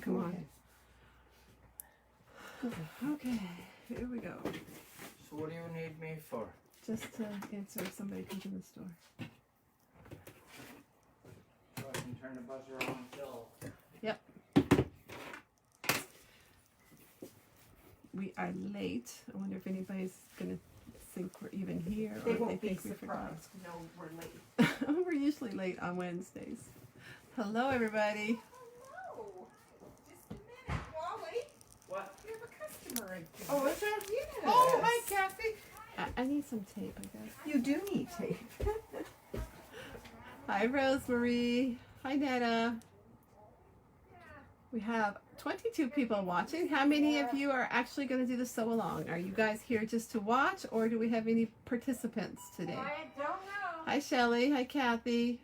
come on. Okay, here we go. So what do you need me for? Just to answer if somebody comes in the store. So I can turn the buzzer on until... Yep. We are late. I wonder if anybody's going to think we're even here. They or won't they be think we forgot. surprised. No, we're late. We're usually late on Wednesdays. Hello, everybody. Hello. Just a minute, Wally. What? You have a customer again. Oh, is there? Yes. Oh, hi, Kathy. I need some tape, I guess. You do need tape. Hi, Rosemary. Hi, Netta. We have 22 people watching. How many of you are actually going to do the sew along? Are you guys here just to watch, or do we have any participants today? I don't know. Hi, Shelley. Hi, Kathy.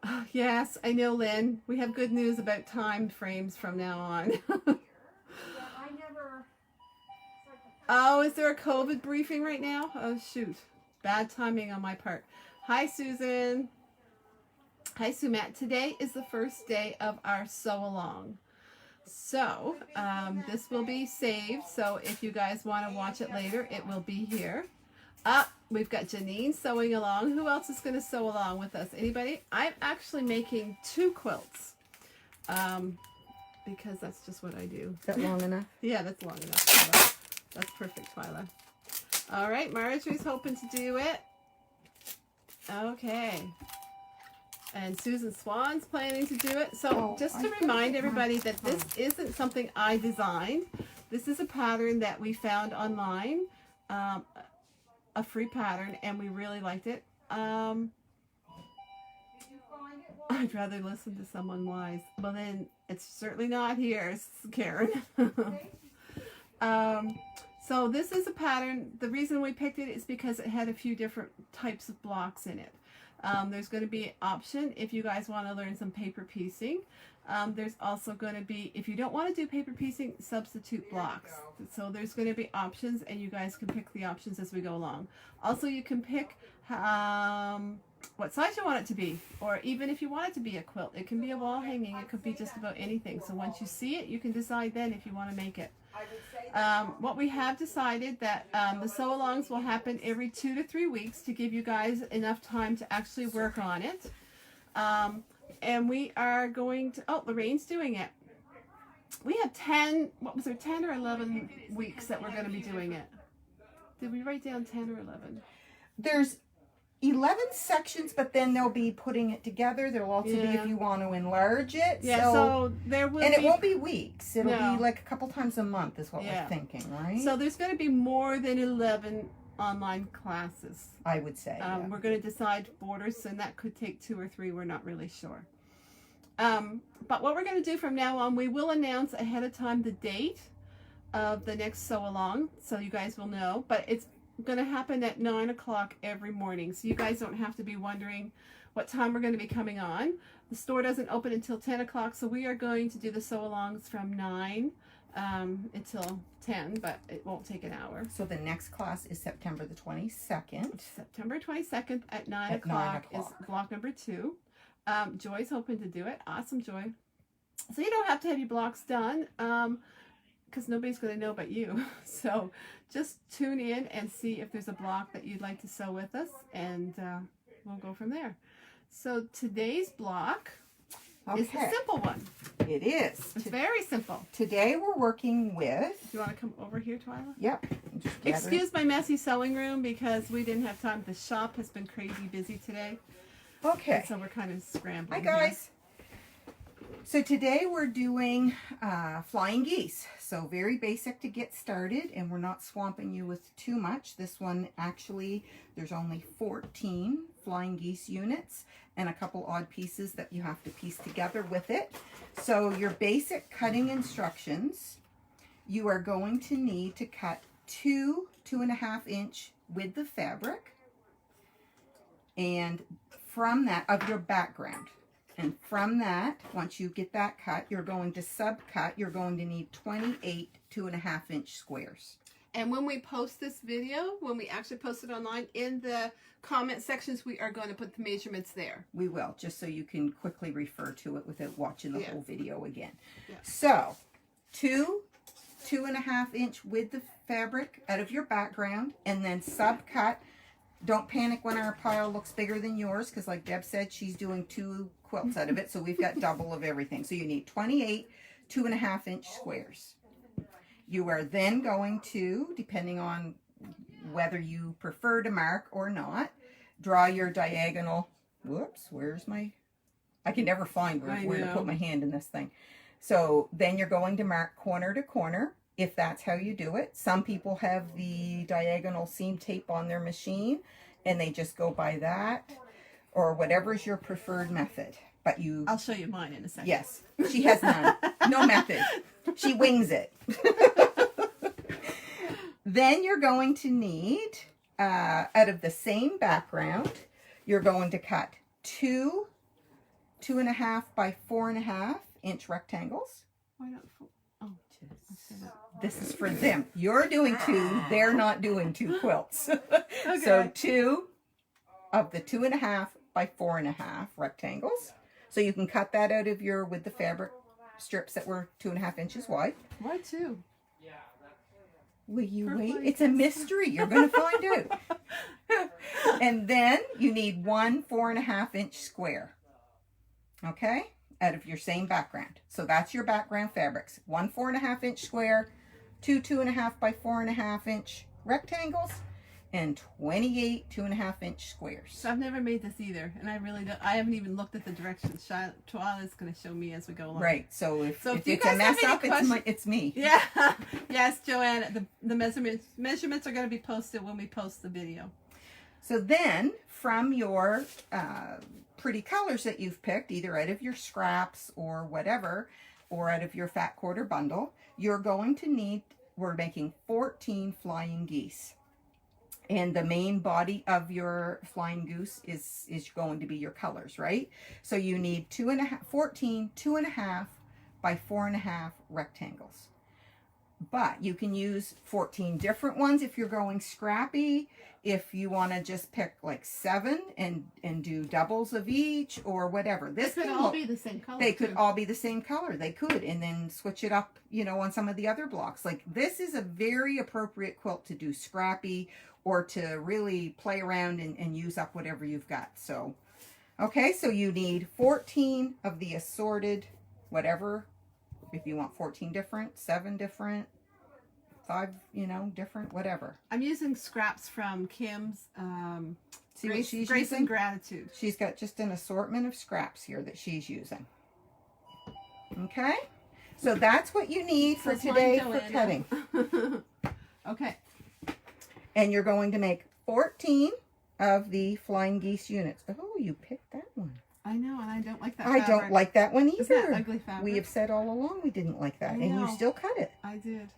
Oh, yes, I know, Lynn. We have good news about time frames from now on. Yeah, I never. Oh, is there a COVID briefing right now? Oh, shoot. Bad timing on my part. Hi, Susan. Hi, Sumat. Today is the first day of our sew along. So, this will be saved. So, if you guys want to watch it later, it will be here. We've got Janine sewing along. Who else is going to sew along with us? Anybody? I'm actually making 2 quilts because that's just what I do. Is that long enough? Yeah, that's long enough, Twyla. That's perfect, Twyla. All right, Marjorie's hoping to do it. Okay. And Susan Swan's planning to do it. So just to remind everybody that this isn't something I designed. This is a pattern that we found online, a free pattern, and we really liked it. I'd rather listen to someone wise. Well, then it's certainly not here, Karen. So this is a pattern. The reason we picked it is because it had a few different types of blocks in it. There's going to be an option if you guys want to learn some paper piecing. There's also going to be, if you don't want to do paper piecing, substitute blocks. So there's going to be options, and you guys can pick the options as we go along. Also, you can pick what size you want it to be, or even if you want it to be a quilt. It can be a wall hanging. It could be just about anything. So once you see it, you can decide then if you want to make it. What we have decided that the sew-alongs will happen every 2 to 3 weeks to give you guys enough time to actually work on it. And we are going to, Lorraine's doing it. We have 10 or 11 weeks that we're going to be doing it. Did we write down 10 or 11? There's 11 sections, but then they'll be putting it together. There'll also be if you want to enlarge it. Yeah, so there will and be... it won't be weeks. It'll be like a couple times a month is what we're thinking, right? So there's going to be more than 11 online classes. I would say. We're going to decide borders, and that could take 2 or 3. We're not really sure. But what we're going to do from now on, we will announce ahead of time the date of the next sew along, so you guys will know. But it's going to happen at 9 o'clock every morning, so you guys don't have to be wondering what time we're going to be coming on. The store doesn't open until 10 o'clock, so we are going to do the sew alongs from 9 until 10, but it won't take an hour. So the next class is September the 22nd. September 22nd at 9 o'clock is block number 2. Joy's hoping to do it. Awesome, Joy. So you don't have to have your blocks done because nobody's going to know but you. So just tune in and see if there's a block that you'd like to sew with us, and we'll go from there. So today's block is a simple one. It is. It's very simple. Today we're working with... Do you want to come over here, Twyla? Yep. Excuse my messy sewing room because we didn't have time. The shop has been crazy busy today. Okay. And so we're kind of scrambling. Hi, guys. So today we're doing flying geese. So very basic to get started, and we're not swamping you with too much. This one actually, there's only 14 flying geese units and a couple odd pieces that you have to piece together with it. So your basic cutting instructions, you are going to need to cut 2.5 inch width of fabric, and from that, of your background. And from that, once you get that cut, you're going to subcut. You're going to need 28 2.5 inch squares. And when we post this video, when we actually post it online, in the comment sections, we are going to put the measurements there. We will, just so you can quickly refer to it without watching the whole video again. Yeah. So, 2.5 inch width of fabric out of your background, and then subcut. Don't panic when our pile looks bigger than yours, because like Deb said, she's doing 2 quilts out of it, so we've got double of everything. So you need 28 2.5 inch squares. You are then going to, depending on whether you prefer to mark or not, draw your diagonal. Whoops, where's my, I can never find where to put my hand in this thing. So then you're going to mark corner to corner, if that's how you do it. Some people have the diagonal seam tape on their machine, and they just go by that, or whatever's your preferred method. But you... I'll show you mine in a second. Yes, she has none. No method. She wings it. Then you're going to need, out of the same background, you're going to cut 2.5 by 4.5 inch rectangles. Why not? Oh, This is for them. You're doing 2. They're not doing 2 quilts. Okay. So 2 of the 2.5 by 4.5 rectangles. So you can cut that out of your, with the fabric strips that were 2.5 inches wide. Why 2? Will you For wait? like It's a mystery. You're going to find out. And then you need 1 4.5 inch square. Okay? Out of your same background. So that's your background fabrics. 1 4.5 inch square, 2 2.5 by 4.5 inch rectangles, and 28 2.5 inch squares. So I've never made this either, and I really don't. I haven't even looked at the directions. Twilight is going to show me as we go along. Right. So if you it's guys a mess have any up, it's me. Yeah. Yes, Joanne. The measurements are going to be posted when we post the video. So then, from your pretty colors that you've picked, either out of your scraps or whatever, or out of your fat quarter bundle, you're going to need, we're making 14 flying geese. And the main body of your flying goose is going to be your colors, right? So you need 14 2.5 by 4.5 rectangles. But you can use 14 different ones if you're going scrappy. If you want to just pick like 7 and do doubles of each or whatever. This could all be the same color. They could all be the same color. They could, and then switch it up, you know, on some of the other blocks. Like this is a very appropriate quilt to do scrappy or to really play around and use up whatever you've got. So, okay, so you need 14 of the assorted, whatever. If you want 14 different, 7 different, 5, you know, different, whatever. I'm using scraps from Kim's See what she's Grace using? and Gratitude. She's got just an assortment of scraps here that she's using. Okay? So that's what you need for today for cutting. Okay. And you're going to make 14 of the flying geese units. Oh, you picked that one. I know, and I don't like that I fabric. don't like that one either. Is that ugly fabric? We have said all along we didn't like that, I and you know. still cut it. I did.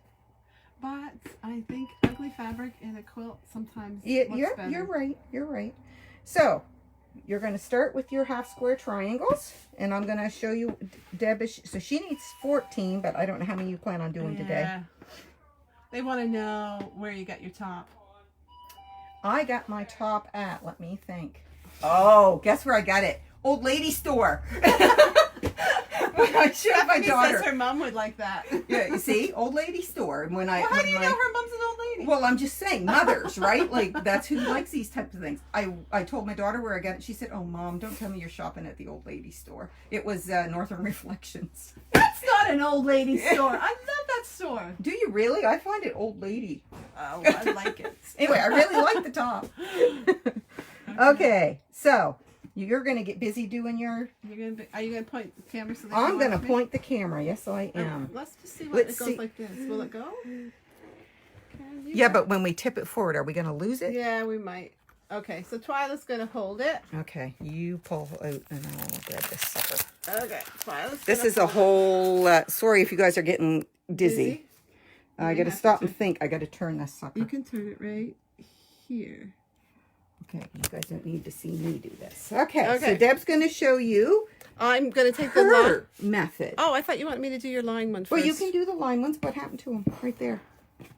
But I think ugly fabric in a quilt sometimes looks better. You're right. You're right. So, you're going to start with your half square triangles, and I'm going to show you, Deb, so she needs 14, but I don't know how many you plan on doing today. They want to know where you got your top. I got my top at, let me think. Oh, guess where I got it? Old lady store. I should have my daughter. Says her mom would like that. Yeah, you see, old lady store. And when I, Well, how when do you know her mom's an old lady? Well, I'm just saying, mothers, right? Like that's who likes these types of things. I told my daughter where I got it. She said, "Oh, Mom, don't tell me you're shopping at the old lady store." It was Northern Reflections. That's not an old lady store. I love that store. Do you really? I find it old lady. Oh, I like it. Anyway, I really like the top. Okay, so you're gonna get busy doing your. Are you gonna point the camera so they I'm can gonna watch me? point the camera. Yes, I am. Let's just see what Let's it goes see. like this. Will it go? Yeah, but when we tip it forward, are we gonna lose it? Yeah, we might. Okay, so Twyla's gonna hold it. Okay, you pull out and I'll grab this sucker. Okay, Twyla's This gonna is a hold whole. Sorry if you guys are getting dizzy. Dizzy? I You got to have stop to and think. I got to turn this sucker. You can turn it right here. Okay, you guys don't need to see me do this. Okay, so Okay. Deb's going to show you I'm gonna take the line. her method. Oh, I thought you wanted me to do your line one first. Well, you can do the line ones. What happened to them? Right there.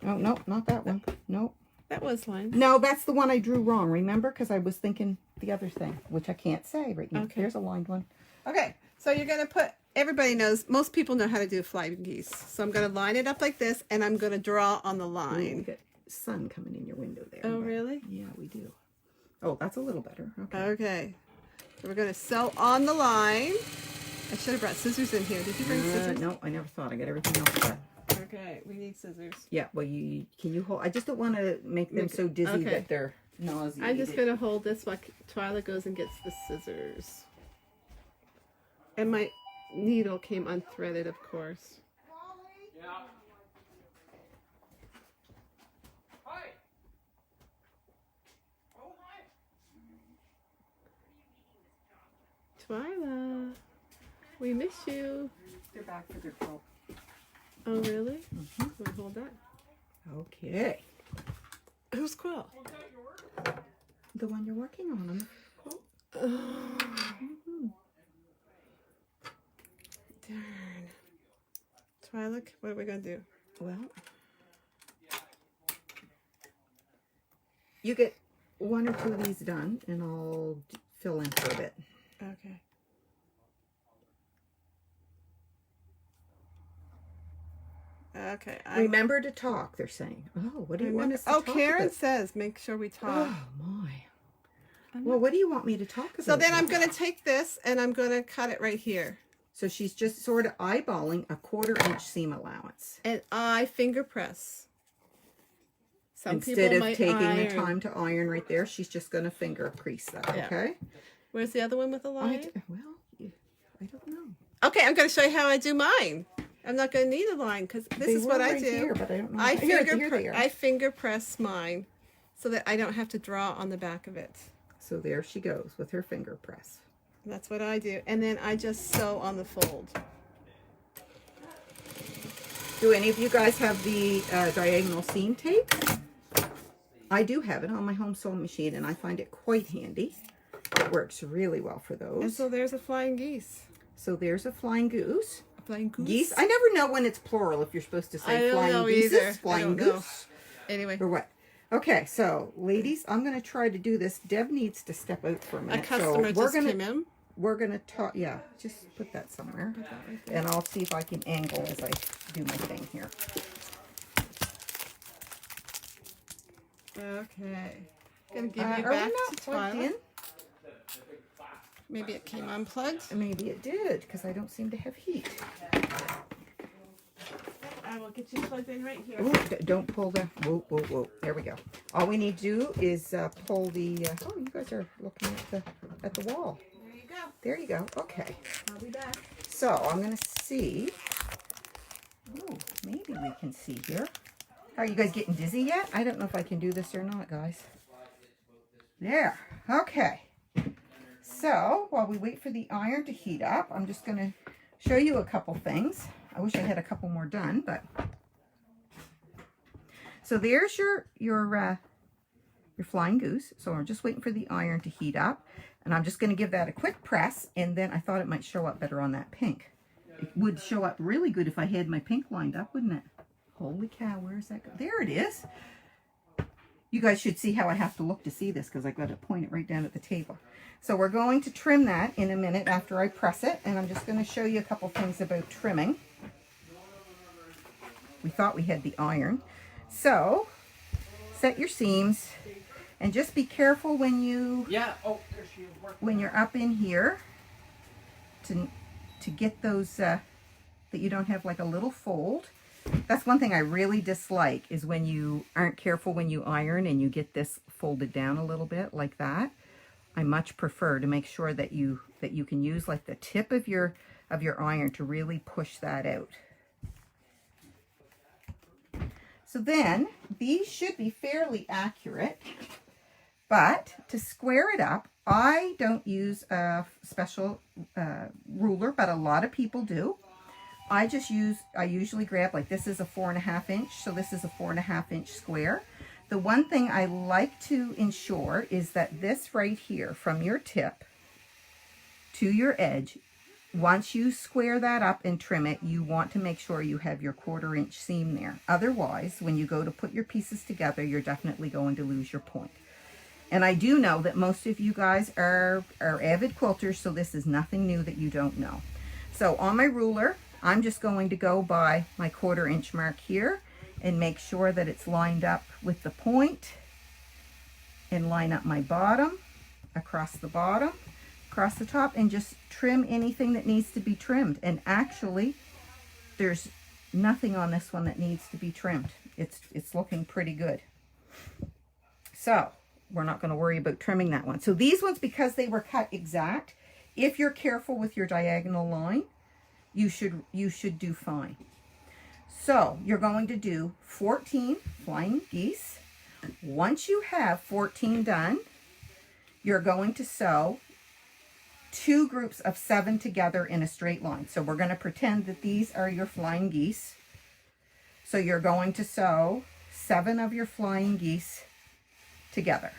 Oh, no, not that one. Nope. That was line. No, that's the one I drew wrong, remember? Because I was thinking the other thing, which I can't say right now. Okay. There's a lined one. Okay, so you're going to put, everybody knows, most people know how to do flying geese. So I'm going to line it up like this, and I'm going to draw on the Ooh, line. you got sun coming in your window there. Oh, but- really? Yeah, we do. Oh, that's a little better. Okay. Okay. So we're going to sew on the line. I should have brought scissors in here. Did you bring scissors? No, I never thought. I got everything else set. Okay, we need scissors. Yeah, well, can you hold? I just don't want to make them so dizzy okay. that they're nauseated. I'm just going to hold this while Twyla goes and gets the scissors. And my needle came unthreaded, of course. Yeah. Hi. Oh, hi. Twyla, we miss you. They're back for their help. Oh, really? Can we hold that? Okay. Whose quill? The one you're working on. Darn. Twyla, what are we going to do? Well, you get one or two of these done, and I'll fill in for a bit. Okay. Okay. Remember to talk, they're saying. Oh, what do you want us to talk Karen about? says make sure we talk. Oh, my. Well, what do you want me to talk about? So then I'm going to take this and I'm going to cut it right here. So she's just sort of eyeballing a 1/4 inch seam allowance. And I finger press. Some Instead people of might taking iron. the time to iron right there, she's just going to finger crease that, Yeah. okay? Where's the other one with the line? I don't know. Okay, I'm going to show you how I do mine. I'm not going to need a line because this They is were what I right do. here, but I don't know. I Here finger they are. I finger press mine so that I don't have to draw on the back of it. So there she goes with her finger press. That's what I do. And then I just sew on the fold. Do any of you guys have the diagonal seam tape? I do have it on my home sewing machine, and I find it quite handy. It works really well for those. And so there's a flying geese. So there's a flying goose. A flying goose? Geese. I never know when it's plural, if you're supposed to I say don't flying know geeses, either. I flying don't know. goose, Anyway, or what. Okay, so ladies, I'm going to try to do this. Deb needs to step out for a a minute. customer so just came in. We're going to talk. Yeah, just put that somewhere. Put that right there. And I'll see if I can angle as I do my thing here. Okay. Gonna give you Are we back not to plugged Twyla. in? Maybe it came unplugged. Maybe it did, because I don't seem to have heat. I will get you plugged in right here. Ooh, don't pull the... Whoa, whoa, whoa. There we go. All we need to do is pull the... oh, you guys are looking at the wall. There you go. There you go. Okay. I'll be back. So, I'm going to see... Oh, maybe we can see here. Are you guys getting dizzy yet? I don't know if I can do this or not, guys. There. Okay. So, while we wait for the iron to heat up, I'm just going to show you a couple things. I wish I had a couple more done, but... So there's your flying goose. So I'm just waiting for the iron to heat up. And I'm just going to give that a quick press, and then I thought it might show up better on that pink. It would show up really good if I had my pink lined up, wouldn't it? Holy cow, where's that go? There it is. You guys should see how I have to look to see this, because I've got to point it right down at the table. So we're going to trim that in a minute after I press it, and I'm just going to show you a couple things about trimming. We thought we had the iron. So, set your seams, and just be careful when you... Yeah. Oh, there she is. When you're up in here, to get those, that you don't have like a little fold. That's one thing I really dislike, is when you aren't careful when you iron and you get this folded down a little bit like that. I much prefer to make sure that you can use like the tip of your iron to really push that out. So then, these should be fairly accurate, but to square it up, I don't use a special ruler, but a lot of people do. I usually grab, like this is a 4.5 inch, so this is a 4.5 inch square. The one thing I like to ensure is that this right here, from your tip to your edge, once you square that up and trim it, you want to make sure you have your 1/4 inch seam there. Otherwise, when you go to put your pieces together, you're definitely going to lose your point. And I do know that most of you guys are avid quilters, so this is nothing new that you don't know. So on my ruler, I'm just going to go by my 1/4 inch mark here and make sure that it's lined up with the point, and line up my bottom, across the bottom, across the top, and just trim anything that needs to be trimmed. And actually, there's nothing on this one that needs to be trimmed. It's looking pretty good. So we're not going to worry about trimming that one. So these ones, because they were cut exact, if you're careful with your diagonal line, you should do fine. So you're going to do 14 flying geese. Once you have 14 done, you're going to sew 2 groups of 7 together in a straight line. So we're going to pretend that these are your flying geese. So you're going to sew 7 of your flying geese together.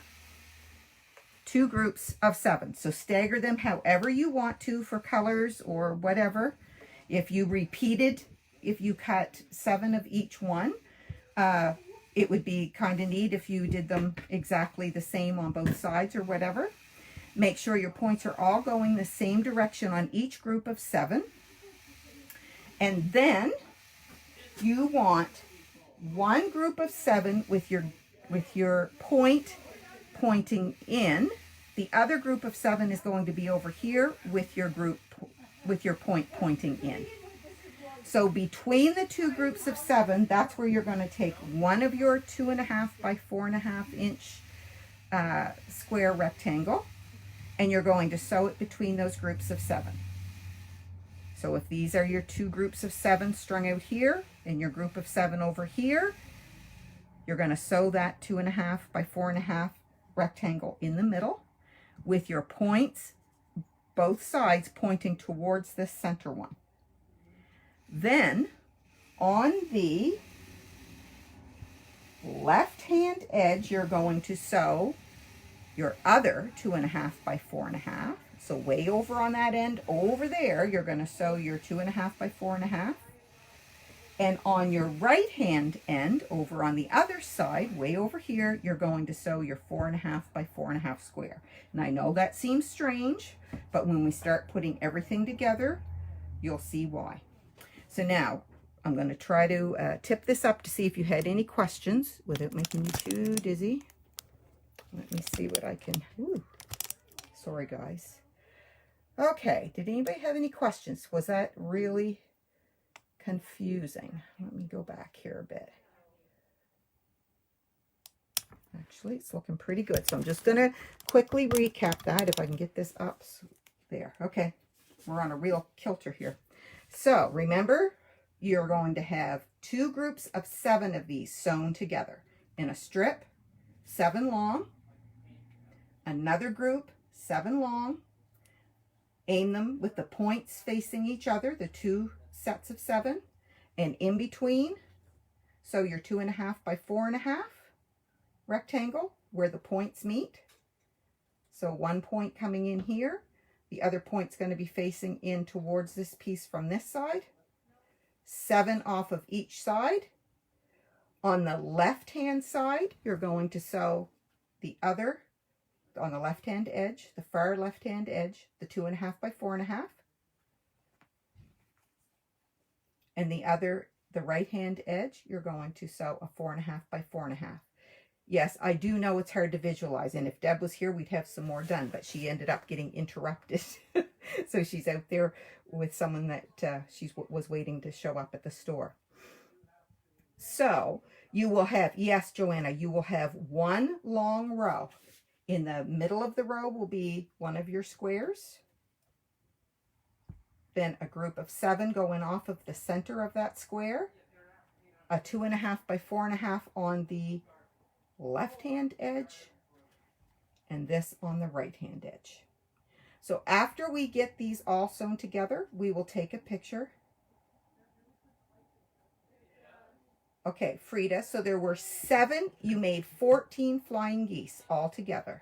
2 groups of 7. So stagger them however you want to for colors or whatever. If you cut 7 of each one, it would be kind of neat if you did them exactly the same on both sides or whatever. Make sure your points are all going the same direction on each group of 7. And then you want 1 group of 7 with your point pointing in. The other group of 7 is going to be over here with your point pointing in. So between the 2 groups of 7, that's where you're going to take one of your 2.5 by 4.5 inch square rectangle, and you're going to sew it between those groups of 7. So if these are your 2 groups of 7 strung out here and your group of 7 over here, you're going to sew that 2.5 by 4.5 rectangle in the middle with your points, both sides pointing towards this center one. Then on the left hand edge, you're going to sew your other 2.5 by 4.5. So way over on that end over there, you're going to sew your 2.5 by 4.5. And on your right hand end over on the other side, way over here, you're going to sew your 4.5 by 4.5 square. And I know that seems strange, but when we start putting everything together, you'll see why. So now I'm going to try to tip this up to see if you had any questions without making you too dizzy. Let me see what I can. Ooh, sorry guys. Okay, did anybody have any questions? Was that really confusing? Let me go back here a bit. Actually, it's looking pretty good. So I'm just going to quickly recap that if I can get this up. There. Okay, we're on a real kilter here. So remember, you're going to have 2 groups of 7 of these sewn together in a strip, 7 long, another group, 7 long. Aim them with the points facing each other, the 2 sets of 7, and in between, sew your 2.5 by 4.5 rectangle where the points meet. So 1 point coming in here, the other point's going to be facing in towards this piece from this side. 7 off of each side. On the left hand side, you're going to sew the other, on the left hand edge, the far left hand edge, the 2.5 by 4.5. And the right hand edge, you're going to sew a 4.5 by 4.5. Yes, I do know it's hard to visualize, and if Deb was here, we'd have some more done, but she ended up getting interrupted. So she's out there with someone that was waiting to show up at the store. So you will have, yes, Joanna, you will have 1 long row. In the middle of the row will be one of your squares. Then a group of 7 going off of the center of that square. A 2.5 by 4.5 on the left hand edge, and this on the right hand edge. So after we get these all sewn together, we will take a picture. Okay, Frida, so there were 7, you made 14 flying geese all together.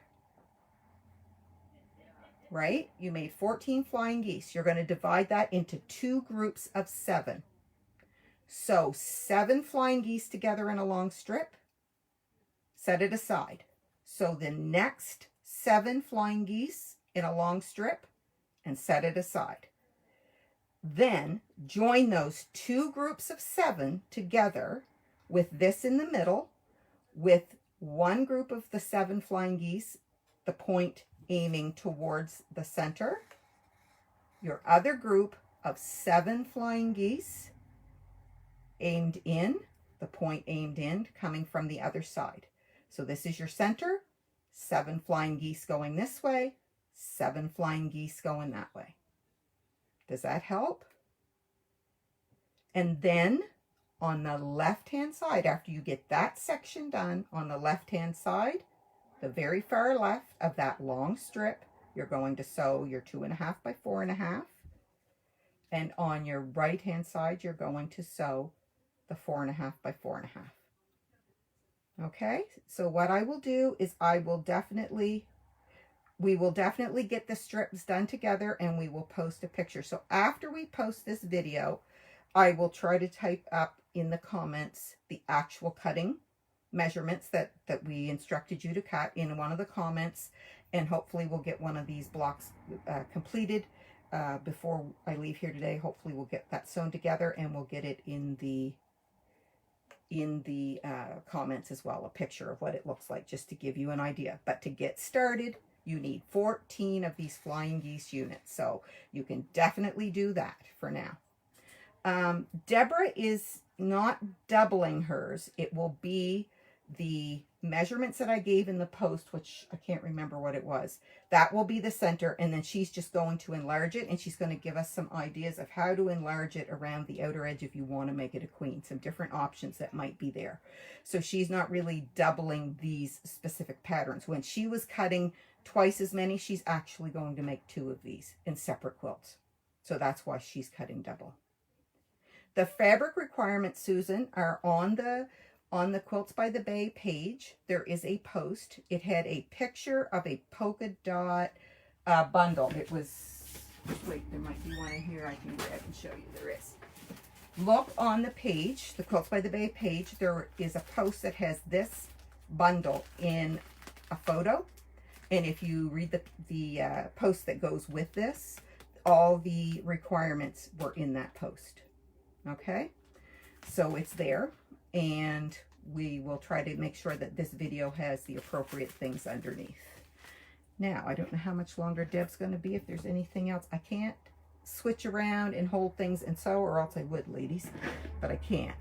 right? You made 14 flying geese. You're going to divide that into 2 groups of 7. So 7 flying geese together in a long strip. Set it aside. So the next 7 flying geese in a long strip and set it aside. Then join those 2 groups of 7 together with this in the middle, with one group of the 7 flying geese, the point aiming towards the center. Your other group of 7 flying geese aimed in, the point aimed in, coming from the other side. So this is your center, 7 flying geese going this way, 7 flying geese going that way. Does that help? And then on the left-hand side, after you get that section done, on the left-hand side, the very far left of that long strip, you're going to sew your 2.5 by 4.5. And on your right-hand side, you're going to sew the 4.5 by 4.5. Okay, so what I will do is we will definitely get the strips done together, and we will post a picture. So after we post this video, I will try to type up in the comments the actual cutting measurements that we instructed you to cut in one of the comments, and hopefully we'll get one of these blocks completed before I leave here today. Hopefully we'll get that sewn together, and we'll get it in the comments as well, a picture of what it looks like, just to give you an idea. But to get started, you need 14 of these flying geese units, so you can definitely do that for now. Deborah is not doubling hers. It will be the measurements that I gave in the post, which I can't remember what it was. That will be the center, and then she's just going to enlarge it, and she's going to give us some ideas of how to enlarge it around the outer edge if you want to make it a queen, some different options that might be there. So she's not really doubling these specific patterns. When she was cutting twice as many, she's actually going to make 2 of these in separate quilts. So that's why she's cutting double. The fabric requirements, Susan, are on the Quilts by the Bay page. There is a post. It had a picture of a polka dot bundle. It was, wait, there might be one in here I can grab and show you. There is. Look on the page, the Quilts by the Bay page. There is a post that has this bundle in a photo. And if you read the post that goes with this, all the requirements were in that post. Okay, so it's there, and we will try to make sure that this video has the appropriate things underneath. Now, I don't know how much longer Deb's going to be. If there's anything else, I can't switch around and hold things and sew, or else I would, ladies, but I can't.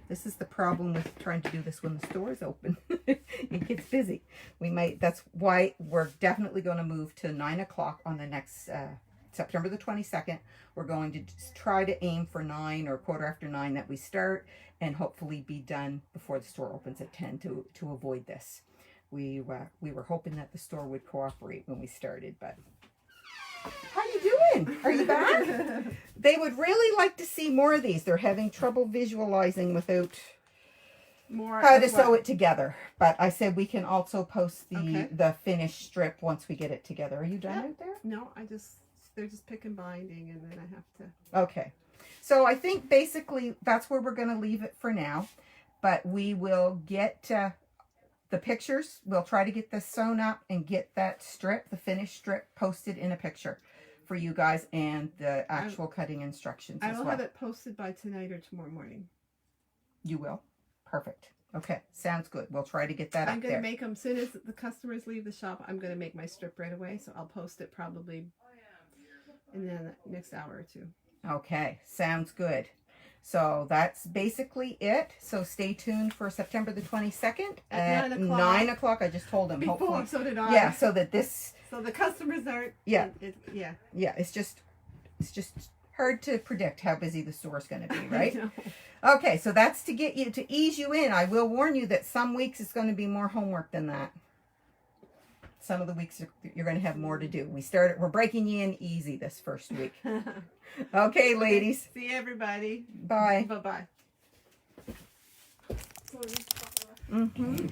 This is the problem with trying to do this when the store is open. It gets busy. That's why we're definitely going to move to 9 o'clock on the next September the 22nd. We're going to just try to aim for 9 or 9:15 that we start, and hopefully be done before the store opens at 10 to avoid this. We were hoping that the store would cooperate when we started, but how you doing? Are you back? They would really like to see more of these. They're having trouble visualizing without how to sew it together. But I said we can also post the finished strip once we get it together. Are you done out there? No, they're just pick and binding, and then I have to. Okay. So I think basically that's where we're going to leave it for now. But we will get the pictures. We'll try to get this sewn up and get that strip, the finished strip, posted in a picture for you guys, and the actual cutting instructions as well. I will have it posted by tonight or tomorrow morning. You will? Perfect. Okay. Sounds good. We'll try to get that up there. I'm going to make them, as soon as the customers leave the shop, I'm going to make my strip right away. So I'll post it probably in the next hour or 2. Okay, sounds good. So that's basically it. So stay tuned for September the 22nd at 9 o'clock. I just told them. Before, so did I. Yeah, so that this. So the customers aren't. Yeah. Yeah. It's just hard to predict how busy the store's going to be, right? I know. Okay, so that's to ease you in. I will warn you that some weeks it's going to be more homework than that. Some of the weeks you're going to have more to do. We're breaking you in easy this first week. Okay, ladies. See everybody. Bye. Bye-bye. Mm-hmm.